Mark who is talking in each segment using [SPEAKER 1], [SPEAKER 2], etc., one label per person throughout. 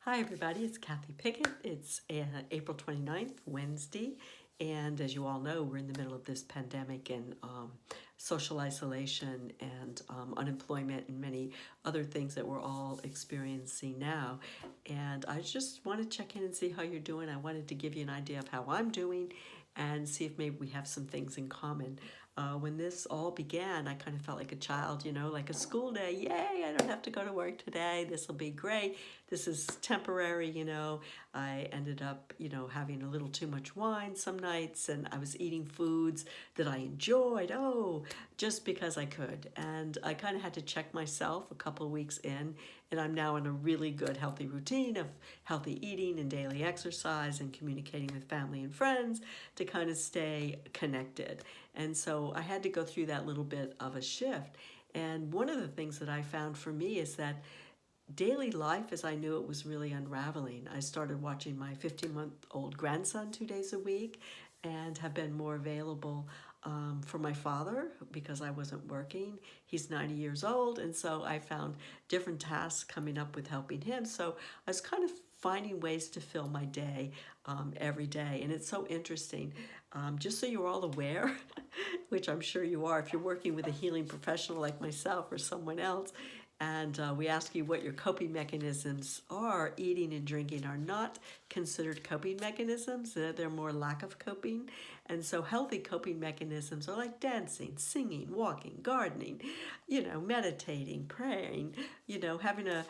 [SPEAKER 1] Hi, everybody. It's Kathy Pickett. It's April 29th, Wednesday. And as you all know, we're in the middle of this pandemic and social isolation and unemployment and many other things that we're all experiencing now. And I just want to check in and see how you're doing. I wanted to give you an idea of how I'm doing and see if maybe we have some things in common. When this all began, I kind of felt like a child, like a school day. Yay, I don't have to go to work today. This will be great. This is temporary. I ended up, having a little too much wine some nights, and I was eating foods that I enjoyed, just because I could. And I kind of had to check myself a couple of weeks in, and I'm now in a really good healthy routine of healthy eating and daily exercise and communicating with family and friends to kind of stay connected. And so I had to go through that little bit of a shift. And one of the things that I found for me is that daily life as I knew it was really unraveling. I started watching my 15-month-old grandson 2 days a week and have been more available for my father because I wasn't working. He's 90 years old, and so I found different tasks coming up with helping him. So I was kind of finding ways to fill my day every day, and it's so interesting. Just so you're all aware, which I'm sure you are if you're working with a healing professional like myself or someone else, and we ask you what your coping mechanisms are. Eating and drinking are not considered coping mechanisms. They're more lack of coping. And so healthy coping mechanisms are like dancing, singing, walking, gardening, meditating, praying, having a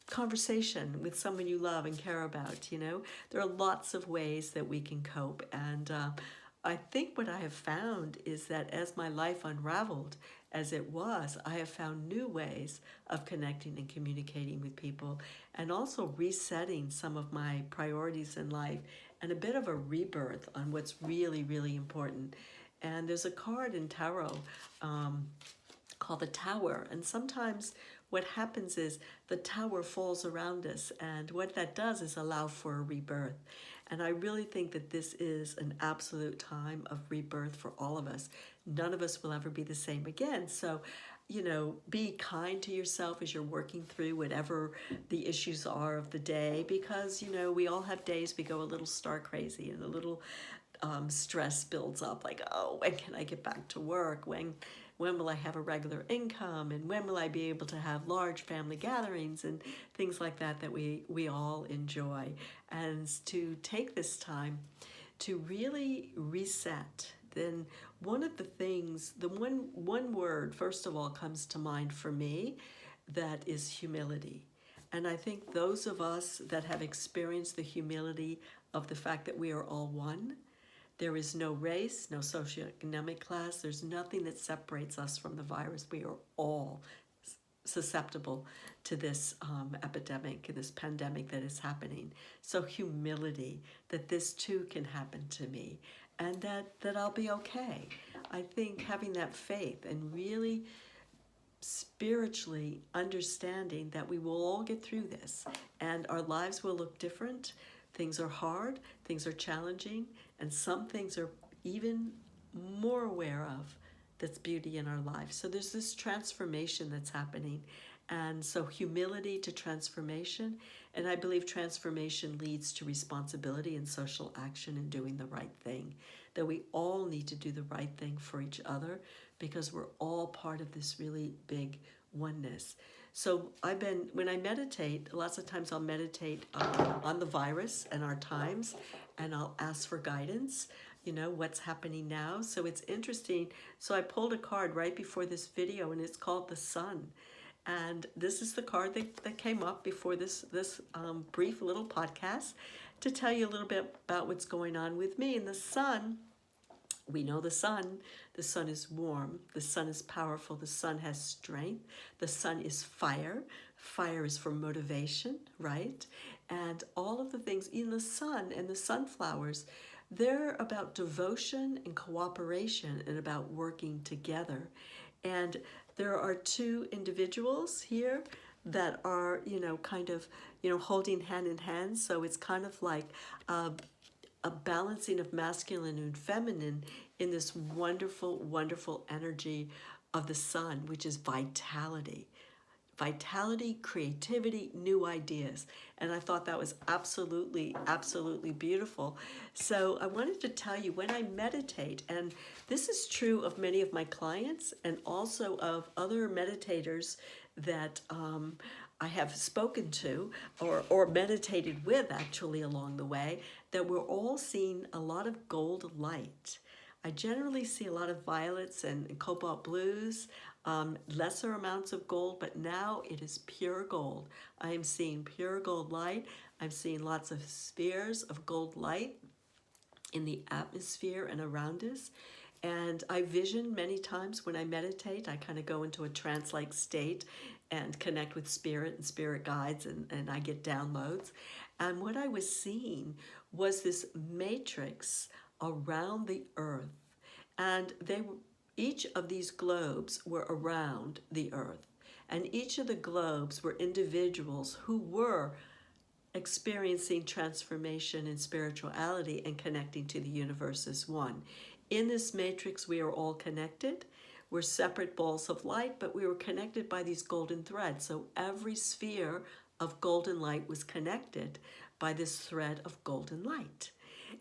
[SPEAKER 1] conversation with someone you love and care about. There are lots of ways that we can cope. And I think what I have found is that as my life unraveled, as it was, I have found new ways of connecting and communicating with people and also resetting some of my priorities in life and a bit of a rebirth on what's really, really important. And there's a card in tarot called the Tower. And sometimes what happens is the tower falls around us. And what that does is allow for a rebirth. And I really think that this is an absolute time of rebirth for all of us. None of us will ever be the same again. So, be kind to yourself as you're working through whatever the issues are of the day, because, we all have days we go a little star crazy and a little stress builds up, like, oh, when can I get back to work? When will I have a regular income? And when will I be able to have large family gatherings and things like that we all enjoy? And to take this time to really reset, then one of the things, the one word, first of all, comes to mind for me, that is humility. And I think those of us that have experienced the humility of the fact that we are all one, there is no race, no socioeconomic class. There's nothing that separates us from the virus. We are all susceptible to this epidemic, this pandemic that is happening. So humility, that this too can happen to me and that I'll be okay. I think having that faith and really spiritually understanding that we will all get through this and our lives will look different. Things are hard, things are challenging, and some things are even more aware of that's beauty in our life. So there's this transformation that's happening. And so humility to transformation. And I believe transformation leads to responsibility and social action and doing the right thing. That we all need to do the right thing for each other because we're all part of this really big oneness. So when I meditate, lots of times I'll meditate on the virus and our times, and I'll ask for guidance, what's happening now. So it's interesting. So I pulled a card right before this video, and it's called the Sun. And this is the card that came up before this brief little podcast to tell you a little bit about what's going on with me. And the Sun, we know the sun is warm, the sun is powerful, the sun has strength, the sun is fire. Fire is for motivation, right? And all of the things in the sun and the sunflowers, they're about devotion and cooperation and about working together. And there are two individuals here that are, kind of, holding hand in hand. So it's kind of like a balancing of masculine and feminine in this wonderful, wonderful energy of the sun, which is vitality. vitality, creativity, new ideas. And I thought that was absolutely, absolutely beautiful. So I wanted to tell you, when I meditate, and this is true of many of my clients and also of other meditators that I have spoken to or meditated with actually along the way, that we're all seeing a lot of gold light. I generally see a lot of violets and cobalt blues, lesser amounts of gold, but now it is pure gold. I am seeing pure gold light. I'm seeing lots of spheres of gold light in the atmosphere and around us. And I vision many times when I meditate, I kind of go into a trance-like state and connect with spirit and spirit guides, and I get downloads. And what I was seeing was this matrix around the earth. And each of these globes were around the earth. And each of the globes were individuals who were experiencing transformation in spirituality and connecting to the universe as one. In this matrix, we are all connected. We're separate balls of light, but we were connected by these golden threads. So every sphere of golden light was connected by this thread of golden light.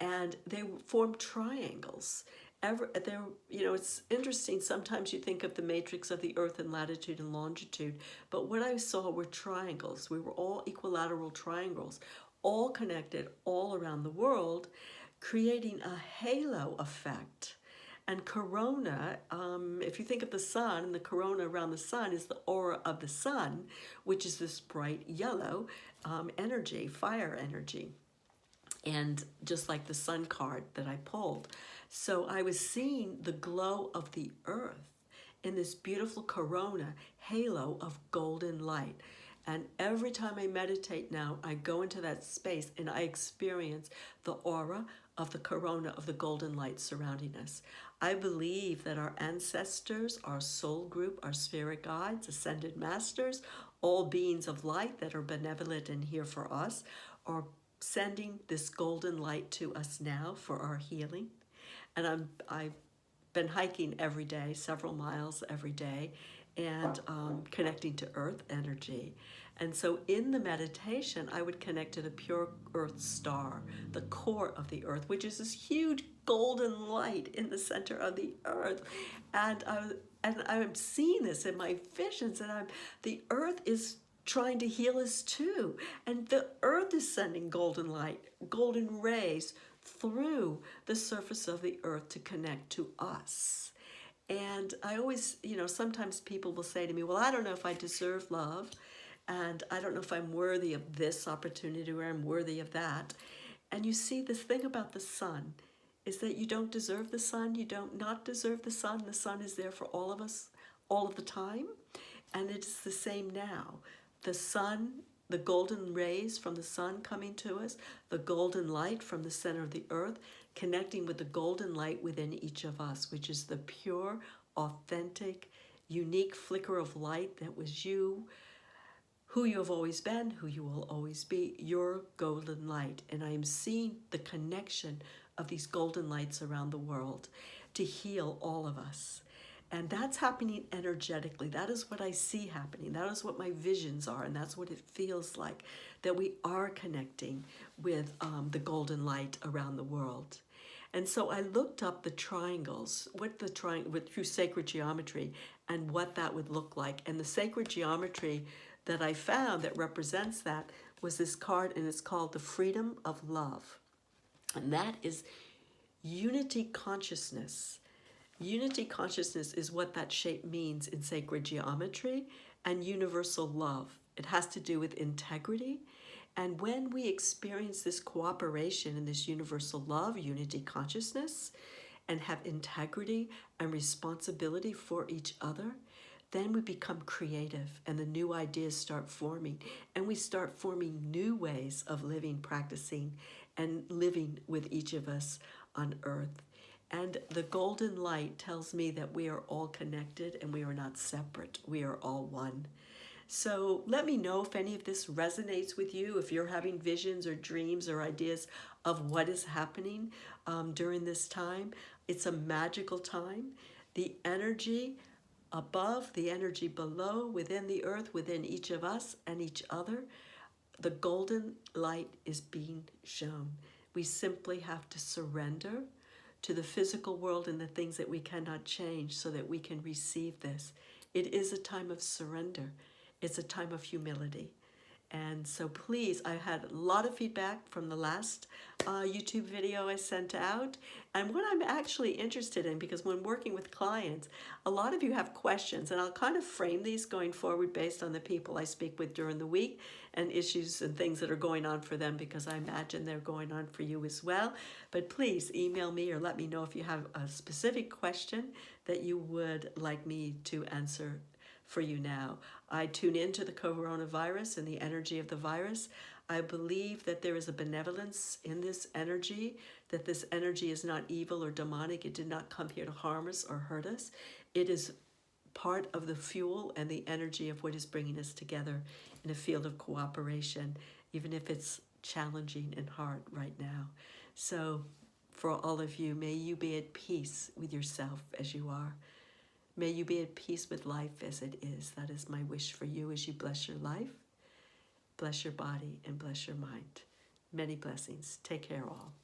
[SPEAKER 1] And they formed triangles. It's interesting. Sometimes you think of the matrix of the earth in latitude and longitude, but what I saw were triangles. We were all equilateral triangles, all connected all around the world, creating a halo effect. And corona, if you think of the sun, and the corona around the sun is the aura of the sun, which is this bright yellow energy, fire energy. And just like the sun card that I pulled. So I was seeing the glow of the earth in this beautiful corona halo of golden light. And every time I meditate now, I go into that space and I experience the aura of the corona of the golden light surrounding us. I believe that our ancestors, our soul group, our spirit guides, ascended masters, all beings of light that are benevolent and here for us, are sending this golden light to us now for our healing. And I've been hiking every day, several miles every day, and connecting to earth energy. And so in the meditation, I would connect to the pure earth star, the core of the earth, which is this huge golden light in the center of the earth. And I'm seeing this in my visions, and the earth is trying to heal us too. And the earth is sending golden light, golden rays through the surface of the earth to connect to us. And I always, sometimes people will say to me, well, I don't know if I deserve love, and I don't know if I'm worthy of this opportunity or I'm worthy of that. And you see, this thing about the sun is that you don't deserve the sun. You don't not deserve the sun. The sun is there for all of us all of the time. And it's the same now. The sun, the golden rays from the sun coming to us, the golden light from the center of the earth, connecting with the golden light within each of us, which is the pure, authentic, unique flicker of light that was you, who you have always been, who you will always be, your golden light. And I am seeing the connection of these golden lights around the world to heal all of us. And that's happening energetically. That is what I see happening. That is what my visions are. And that's what it feels like, that we are connecting with the golden light around the world. And so I looked up the triangles, through sacred geometry, and what that would look like. And the sacred geometry that I found that represents that was this card, and it's called the Freedom of Love. And that is unity consciousness. Unity consciousness is what that shape means in sacred geometry, and universal love. It has to do with integrity. And when we experience this cooperation in this universal love, unity consciousness, and have integrity and responsibility for each other, then we become creative and the new ideas start forming. And we start forming new ways of living, practicing, and living with each of us on earth. And the golden light tells me that we are all connected and we are not separate. We are all one. So let me know if any of this resonates with you, if you're having visions or dreams or ideas of what is happening during this time. It's a magical time. The energy above, the energy below, within the earth, within each of us and each other. The golden light is being shown. We simply have to surrender to the physical world and the things that we cannot change so that we can receive this. It is a time of surrender. It's a time of humility. And so please, I had a lot of feedback from the last YouTube video I sent out. And what I'm actually interested in, because when working with clients, a lot of you have questions, and I'll kind of frame these going forward based on the people I speak with during the week and issues and things that are going on for them, because I imagine they're going on for you as well. But please email me or let me know if you have a specific question that you would like me to answer for you now. I tune into the coronavirus and the energy of the virus. I believe that there is a benevolence in this energy, that this energy is not evil or demonic. It did not come here to harm us or hurt us. It is part of the fuel and the energy of what is bringing us together in a field of cooperation, even if it's challenging and hard right now. So for all of you, may you be at peace with yourself as you are. May you be at peace with life as it is. That is my wish for you as you bless your life, bless your body, and bless your mind. Many blessings. Take care all.